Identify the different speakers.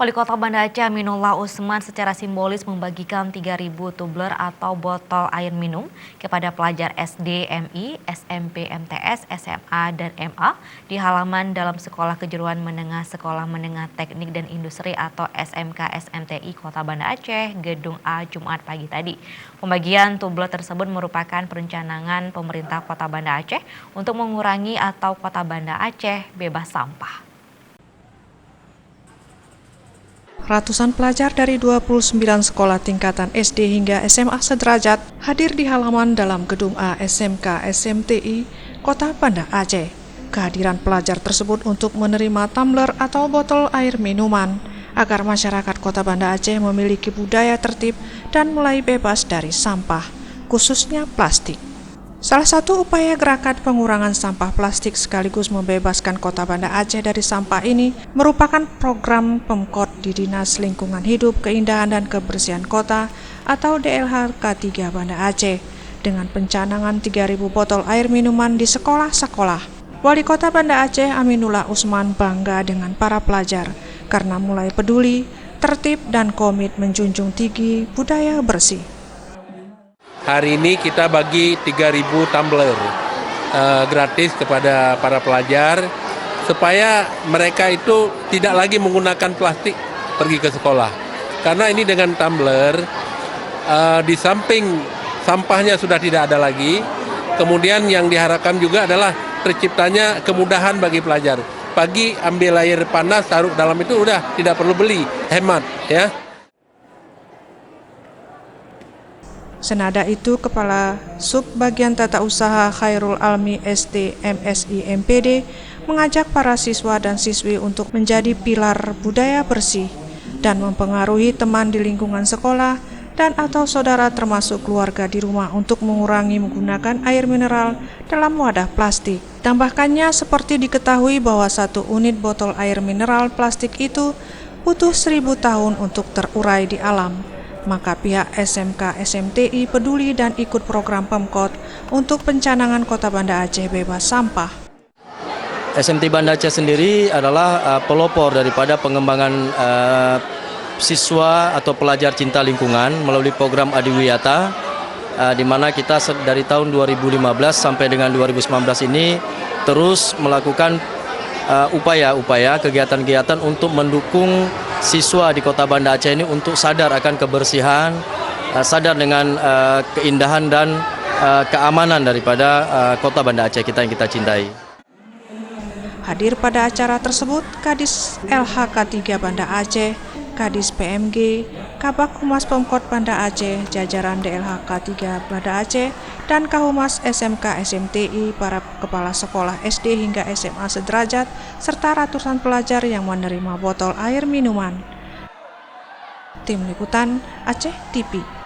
Speaker 1: Wali Kota Banda Aceh Aminullah Usman secara simbolis membagikan 3.000 tumbler atau botol air minum kepada pelajar SD, MI, SMP, MTS, SMA, dan MA di halaman dalam Sekolah Kejuruan Menengah Sekolah Menengah Teknik dan Industri atau SMK SMTI Kota Banda Aceh, Gedung A, Jumat pagi tadi. Pembagian tumbler tersebut merupakan perencanaan pemerintah Kota Banda Aceh untuk mengurangi atau Kota Banda Aceh bebas sampah.
Speaker 2: Ratusan pelajar dari 29 sekolah tingkatan SD hingga SMA sederajat hadir di halaman dalam Gedung A SMK SMTI Kota Banda Aceh. Kehadiran pelajar tersebut untuk menerima tumbler atau botol air minuman agar masyarakat Kota Banda Aceh memiliki budaya tertib dan mulai bebas dari sampah, khususnya plastik. Salah satu upaya gerakan pengurangan sampah plastik sekaligus membebaskan Kota Banda Aceh dari sampah ini merupakan program Pemkot di Dinas Lingkungan Hidup, Keindahan dan Kebersihan Kota atau DLHK 3 Banda Aceh dengan pencanangan 3.000 botol air minuman di sekolah-sekolah. Wali Kota Banda Aceh Aminullah Usman bangga dengan para pelajar karena mulai peduli, tertib dan komit menjunjung tinggi budaya bersih.
Speaker 3: Hari ini kita bagi 3.000 tumbler gratis kepada para pelajar supaya mereka itu tidak lagi menggunakan plastik pergi ke sekolah. Karena ini dengan tumbler di samping sampahnya sudah tidak ada lagi, kemudian yang diharapkan juga adalah terciptanya kemudahan bagi pelajar. Pagi ambil air panas taruh dalam itu udah tidak perlu beli, hemat ya.
Speaker 2: Senada itu, Kepala Sub Bagian Tata Usaha Khairul Almi SD MSI MPD mengajak para siswa dan siswi untuk menjadi pilar budaya bersih dan mempengaruhi teman di lingkungan sekolah dan atau saudara termasuk keluarga di rumah untuk mengurangi menggunakan air mineral dalam wadah plastik. Tambahkannya, seperti diketahui bahwa 1 unit botol air mineral plastik itu butuh 1.000 tahun untuk terurai di alam. Maka pihak SMK SMTI peduli dan ikut program Pemkot untuk pencanangan Kota Banda Aceh bebas sampah.
Speaker 4: SMT Banda Aceh sendiri adalah pelopor daripada pengembangan siswa atau pelajar cinta lingkungan melalui program Adiwiyata, di mana kita dari tahun 2015 sampai dengan 2019 ini terus melakukan upaya-upaya kegiatan-kegiatan untuk mendukung siswa di Kota Banda Aceh ini untuk sadar akan kebersihan, sadar dengan keindahan dan keamanan daripada Kota Banda Aceh kita yang kita cintai.
Speaker 2: Hadir pada acara tersebut Kadis LHK 3 Banda Aceh, Kadis PMG, Kabak Humas Pemkot Banda Aceh, jajaran DLHK 3 Banda Aceh, dan Kahumas SMK SMTI, para kepala sekolah SD hingga SMA sederajat, serta ratusan pelajar yang menerima botol air minuman. Tim Liputan Aceh TV.